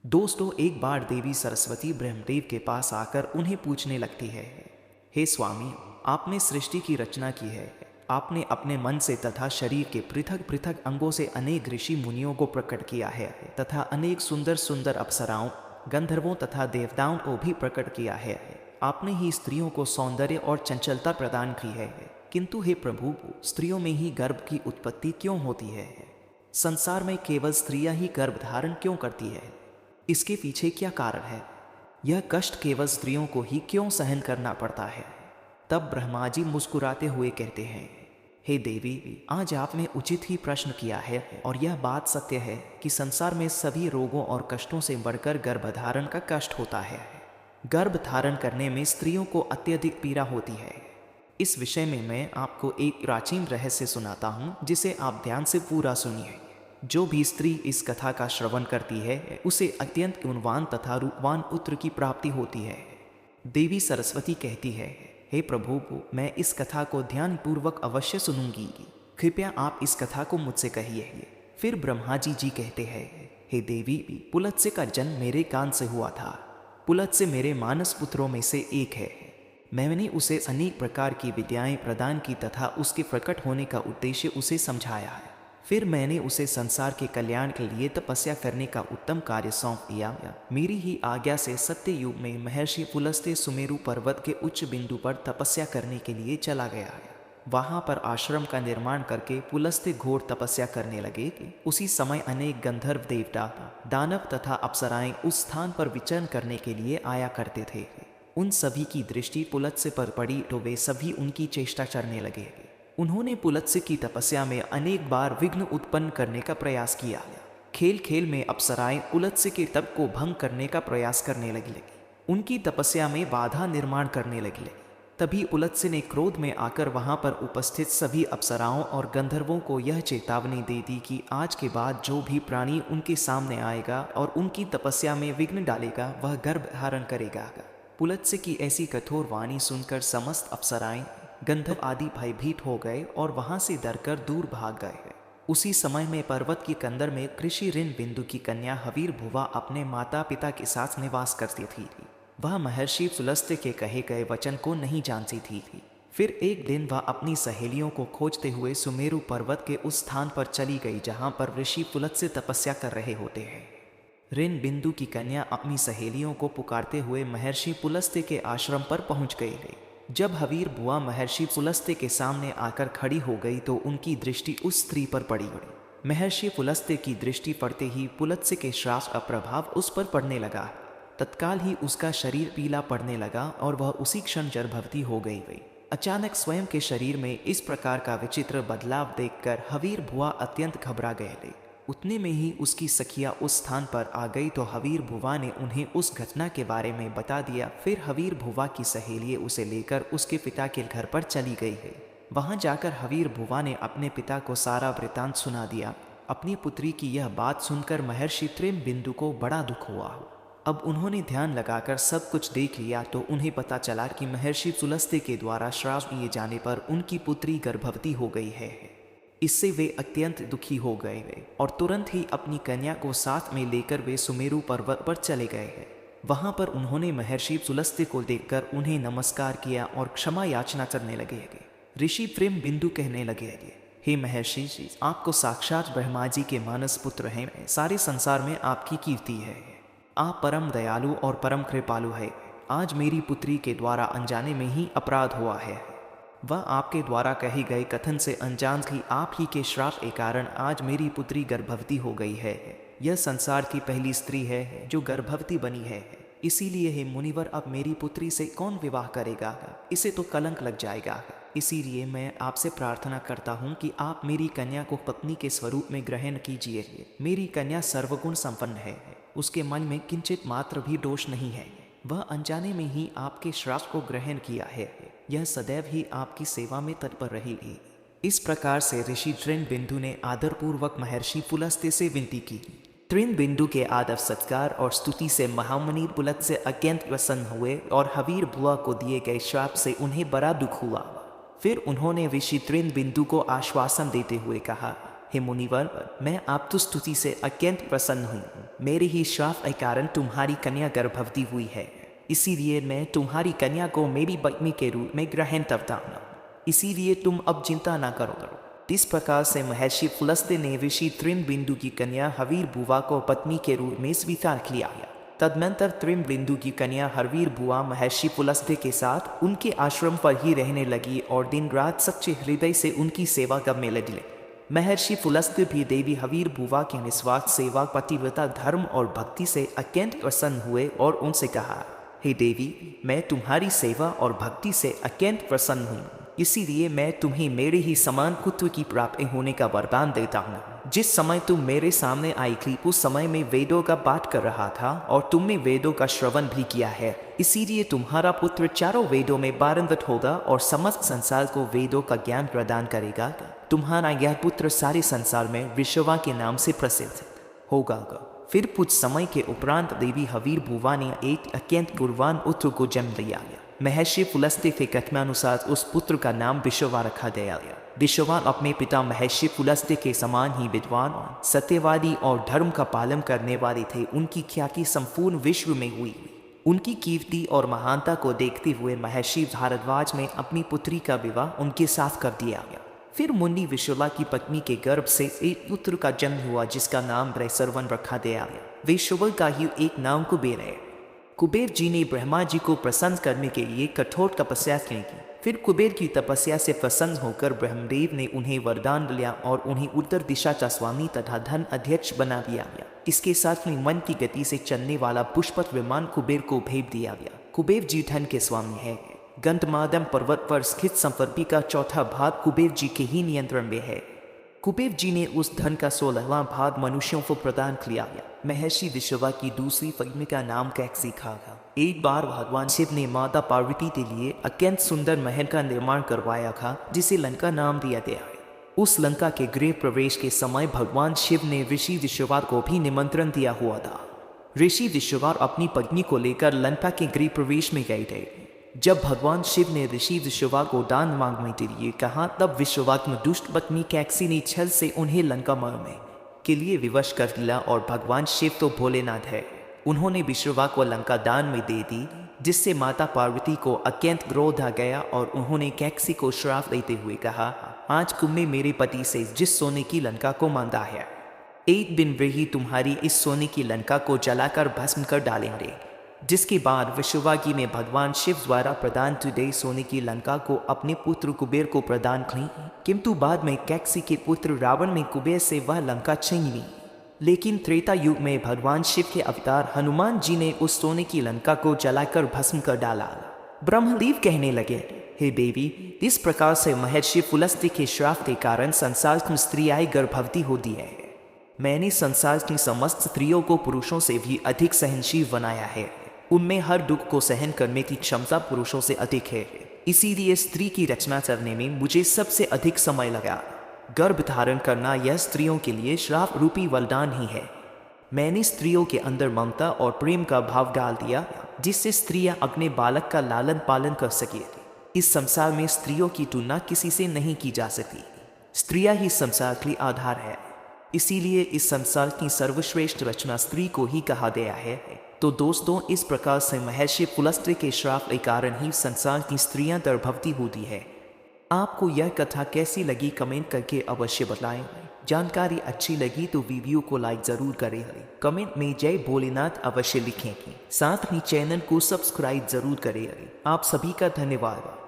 दोस्तों, एक बार देवी सरस्वती ब्रह्मदेव के पास आकर उन्हें पूछने लगती है, हे स्वामी, आपने सृष्टि की रचना की है। आपने अपने मन से तथा शरीर के पृथक पृथक अंगों से अनेक ऋषि मुनियों को प्रकट किया है तथा अनेक सुंदर सुंदर अप्सराओं, गंधर्वों तथा देवताओं को भी प्रकट किया है। आपने ही स्त्रियों को सौंदर्य और चंचलता प्रदान की है, किंतु हे प्रभु, स्त्रियों में ही गर्भ की उत्पत्ति क्यों होती है? संसार में केवल स्त्रियां ही गर्भ धारण क्यों करती है? इसके पीछे क्या कारण है? यह कष्ट केवल स्त्रियों को ही क्यों सहन करना पड़ता है? तब ब्रह्मा जी मुस्कुराते हुए कहते हैं, हे देवी, आज आपने उचित ही प्रश्न किया है और यह बात सत्य है कि संसार में सभी रोगों और कष्टों से बढ़कर गर्भधारण का कष्ट होता है। गर्भ धारण करने में स्त्रियों को अत्यधिक पीड़ा होती है। इस विषय में मैं आपको एक प्राचीन रहस्य सुनाता हूँ, जिसे आप ध्यान से पूरा सुनिए। जो भी स्त्री इस कथा का श्रवण करती है उसे अत्यंत गुणवान तथा रूपवान पुत्र की प्राप्ति होती है। देवी सरस्वती कहती है, हे प्रभु, मैं इस कथा को ध्यान पूर्वक अवश्य सुनूंगी। कृपया आप इस कथा को मुझसे कहिए। फिर ब्रह्मा जी कहते हैं, हे देवी, पुलत्स्य का जन्म मेरे कान से हुआ था। पुलत्स्य मेरे मानस पुत्रों में से एक है। मैंने उसे अनेक प्रकार की विद्याएं प्रदान की तथा उसके प्रकट होने का उद्देश्य उसे समझाया है। फिर मैंने उसे संसार के कल्याण के लिए तपस्या करने का उत्तम कार्य सौंप दिया। मेरी ही आज्ञा से सत्य युग में महर्षि पुलस्त्य सुमेरु पर्वत के उच्च बिंदु पर तपस्या करने के लिए चला गया है। वहां पर आश्रम का निर्माण करके पुलस्त्य घोर तपस्या करने लगे। उसी समय अनेक गंधर्व, देवता, दानव तथा अप्सराएं उस स्थान पर विचरण करने के लिए आया करते थे। उन सभी की दृष्टि पुलत्स्य पर पड़ी तो वे सभी उनकी चेष्टा करने लगे। उन्होंने पुलत्स्य की तपस्या में अनेक बार विघ्न उत्पन्न करने का प्रयास किया। खेल खेल में अप्सराएं पुलत्स्य के तप को भंग करने का प्रयास करने लगी। उनकी तपस्या में बाधा निर्माण करने लगी। तभी पुलत्स्य ने क्रोध में आकर वहां पर उपस्थित सभी अप्सराओं और गंधर्वों को यह चेतावनी दे दी कि आज के बाद जो भी प्राणी उनके सामने आएगा और उनकी तपस्या में विघ्न डालेगा, वह गर्भ धारण करेगा। पुलत्स्य की ऐसी कठोर वाणी सुनकर समस्त अप्सराएं, गंधर्व आदि भयभीत हो गए और वहां से डरकर दूर भाग गए। उसी समय में पर्वत की कंदर में ऋषि ऋण बिंदु की कन्या हवीर भुवा अपने माता पिता के साथ निवास करती थी। वह महर्षि पुलस्त्य के कहे गए वचन को नहीं जानती थी। फिर एक दिन वह अपनी सहेलियों को खोजते हुए सुमेरु पर्वत के उस स्थान पर चली गई जहां पर ऋषि पुलत्स्य तपस्या कर रहे होते हैं। ऋण बिंदु की कन्या अपनी सहेलियों को पुकारते हुए महर्षि पुलस्त्य के आश्रम पर पहुंच गई। जब हवीर बुआ महर्षि पुलस्त्य के सामने आकर खड़ी हो गई तो उनकी दृष्टि उस स्त्री पर पड़ी। महर्षि पुलस्त्य की दृष्टि पड़ते ही पुलत्स्य के श्राप का प्रभाव उस पर पड़ने लगा। तत्काल ही उसका शरीर पीला पड़ने लगा और वह उसी क्षण गर्भवती हो गई। अचानक स्वयं के शरीर में इस प्रकार का विचित्र बदलाव देखकर हवीर बुआ अत्यंत घबरा गए। उतने में ही उसकी सखिया उस स्थान पर आ गई तो हवीर भुवा ने उन्हें उस घटना के बारे में बता दिया। फिर हवीर भुवा की सहेली उसे लेकर उसके पिता के घर पर चली गई है। वहां जाकर हवीर भुवा ने अपने पिता को सारा वृतांत सुना दिया। अपनी पुत्री की यह बात सुनकर महर्षि त्रिम बिंदु को बड़ा दुख हुआ। अब उन्होंने ध्यान लगाकर सब कुछ देख लिया तो उन्हें पता चला कि महर्षि पुलस्त्य के द्वारा श्राप दिए जाने पर उनकी पुत्री गर्भवती हो गई है। इससे वे अत्यंत दुखी हो गए और तुरंत ही अपनी कन्या को साथ में लेकर वे सुमेरु पर्वत पर चले गए। वहां पर उन्होंने महर्षि पुलस्त्य को देखकर उन्हें नमस्कार किया और क्षमा याचना करने लगे। ऋषि प्रेम बिंदु कहने लगे, हे महर्षि जी, आपको साक्षात ब्रह्मा जी के मानस पुत्र हैं। सारे संसार में आपकी कीर्ति है। आप परम दयालु और परम कृपालु है। आज मेरी पुत्री के द्वारा अनजाने में ही अपराध हुआ है। वह आपके द्वारा कही गए कथन से अनजान थी। आप ही के श्राप के कारण आज मेरी पुत्री गर्भवती हो गई है। यह संसार की पहली स्त्री है जो गर्भवती बनी है। इसीलिए हे मुनिवर, अब मेरी पुत्री से कौन विवाह करेगा? इसे तो कलंक लग जाएगा। इसीलिए मैं आपसे प्रार्थना करता हूँ कि आप मेरी कन्या को पत्नी के स्वरूप में ग्रहण कीजिए। मेरी कन्या सर्वगुण संपन्न है। उसके मन में किंचित मात्र भी दोष नहीं है। वह अनजाने में ही आपके श्राप को ग्रहण किया है। यह सदैव ही आपकी सेवा में तत्पर रहेगी। इस प्रकार से ऋषि तृण बिंदु ने आदरपूर्वक महर्षि पुलस्त्य से विनती की। तृण बिंदु के आदर सत्कार और स्तुति से महामुनि पुलत्स्य अत्यंत प्रसन्न हुए और हवीर बुआ को दिए गए श्राप से उन्हें बड़ा दुख हुआ। फिर उन्होंने ऋषि तृण बिंदु को आश्वासन देते हुए कहा, हे मुनिवर, मैं आपकी स्तुति से अत्यंत प्रसन्न हुई हूँ। मेरे ही श्राप के कारण तुम्हारी कन्या गर्भवती हुई है, इसीलिए मैं तुम्हारी कन्या को मेरी पत्नी के रूप में ग्रहण करता हूँ, इसीलिए तुम अब चिंता न करो। इस प्रकार से महर्षि पुलस्त्य ने ऋषि त्रिमबिंदु की कन्या हवीर बुवा को पत्नी के रूप में स्वीकार किया। तदनंतर त्रिमबिंदु की कन्या हवीर बुआ महर्षि पुलस्त्य के साथ उनके आश्रम पर ही रहने लगी और दिन रात सच्चे हृदय से उनकी सेवा करने लगी। महर्षि पुलस्त्य भी देवी हवीर बुवा के निस्वार्थ सेवा, पतिव्रता, धर्म और भक्ति से अत्यंत प्रसन्न हुए और उनसे कहा, हे देवी, मैं तुम्हारी सेवा और भक्ति से अत्यंत प्रसन्न हूँ, इसीलिए मैं तुम्हें मेरे ही समान पुत्र की प्राप्ति होने का वरदान देता हूँ। जिस समय तुम मेरे सामने आई थी उस समय मैं वेदों का पाठ कर रहा था और तुमने वेदों का श्रवण भी किया है, इसीलिए तुम्हारा पुत्र चारों वेदों में पारंगत होगा और समस्त संसार को वेदों का ज्ञान प्रदान करेगा। तुम्हारा यह पुत्र सारे संसार में विश्वा के नाम से प्रसिद्ध होगा। फिर कुछ समय के उपरांत देवी हवीर बुवा ने एक अत्यंत गुणवान पुत्र को जन्म दिया। महर्षि पुलस्त्य के कथनानुसार उस पुत्र का नाम विश्वा रखा गया। विश्वा अपने पिता महर्षि पुलस्त्य के समान ही विद्वान, सत्यवादी और धर्म का पालन करने वाले थे। उनकी ख्याति संपूर्ण विश्व में हुई। उनकी कीर्ति और महानता को देखते हुए महर्षि भारद्वाज ने अपनी पुत्री का विवाह उनके साथ कर दिया। फिर मुनि विश्वा की पत्नी के गर्भ से एक पुत्र का जन्म हुआ जिसका नाम वृषरवन रखा गया। विश्वा का ही एक नाम कुबेर है। कुबेर जी ने ब्रह्मा जी को प्रसन्न करने के लिए कठोर तपस्या की। फिर कुबेर की तपस्या से प्रसन्न होकर ब्रह्मदेव ने उन्हें वरदान दिया और उन्हें उत्तर दिशा का स्वामी तथा धन अध्यक्ष बना दिया गया। इसके साथ में मन की गति से चलने वाला पुष्पक विमान कुबेर को भेज दिया गया। कुबेर जी धन के स्वामी है। गंधमादम पर्वत पर स्थित संपत्ति का चौथा भाग कुबेर जी के ही नियंत्रण में है। कुबेर जी ने उस धन का 16वां भाग मनुष्यों को प्रदान किया। महर्षि विश्वा की दूसरी पत्नी का नाम कैकसी था। एक बार भगवान शिव ने माता पार्वती के लिए अत्यंत सुंदर महल का निर्माण करवाया था जिसे लंका नाम दिया गया है। उस लंका के गृह प्रवेश के समय भगवान शिव ने ऋषि विश्वा को भी निमंत्रण दिया हुआ था। ऋषि विश्वा अपनी पत्नी को लेकर लंका के गृह प्रवेश में गए थे। जब भगवान शिव ने ऋषि विश्वा को दान मांगने के लिए कहा तब विश्वा की दुष्ट पत्नी कैकसी ने छल से उन्हें लंका मारने के लिए विवश कर दिया और भगवान शिव तो भोलेनाथ है, उन्होंने विश्वा को लंका दान में दे दी, जिससे माता पार्वती को अत्यंत क्रोध आ गया और उन्होंने कैकसी को श्राप देते हुए कहा, आज तुमने मेरे पति से जिस सोने की लंका को मांगा है, एक दिन वही तुम्हारी इस सोने की लंका को जलाकर भस्म कर डालेंगे। जिसके बाद विश्वाजी ने भगवान शिव द्वारा प्रदान की गई सोने की लंका को अपने पुत्र कुबेर को प्रदान की, किंतु बाद में कैकसी के पुत्र रावण ने कुबेर से वह लंका छीन ली। लेकिन त्रेता युग में भगवान शिव के अवतार हनुमान जी ने उस सोने की लंका को जलाकर भस्म कर डाला। ब्रह्मदेव कहने लगे, हे देवी, इस प्रकार से महर्षि पुलस्त्य के श्राप के कारण संसार की स्त्रियां गर्भवती होती है। मैंने संसार की समस्त स्त्रियों को पुरुषों से भी अधिक सहनशील बनाया है। उनमें हर दुख को सहन करने की क्षमता पुरुषों से अधिक है, इसीलिए स्त्री की रचना करने में मुझे सबसे अधिक समय लगा। गर्भ धारण करना यह स्त्रियों के लिए श्राप रूपी वरदान ही है। मैंने स्त्रियों के अंदर ममता और प्रेम का भाव डाल दिया, जिससे स्त्रियां अपने बालक का लालन पालन कर सके। इस संसार में स्त्रियों की तुलना किसी से नहीं की जा सकती। स्त्रियां ही संसार के आधार है, इसीलिए इस संसार की सर्वश्रेष्ठ रचना स्त्री को ही कहा गया है। तो दोस्तों, इस प्रकार से महर्षि पुलस्त्य के श्राप के कारण ही संसार की स्त्रियां गर्भवती होती है। आपको यह कथा कैसी लगी कमेंट करके अवश्य बताएं। जानकारी अच्छी लगी तो वीडियो को लाइक जरूर करें। कमेंट में जय भोलेनाथ अवश्य लिखें। साथ ही चैनल को सब्सक्राइब जरूर करें। आप सभी का धन्यवाद।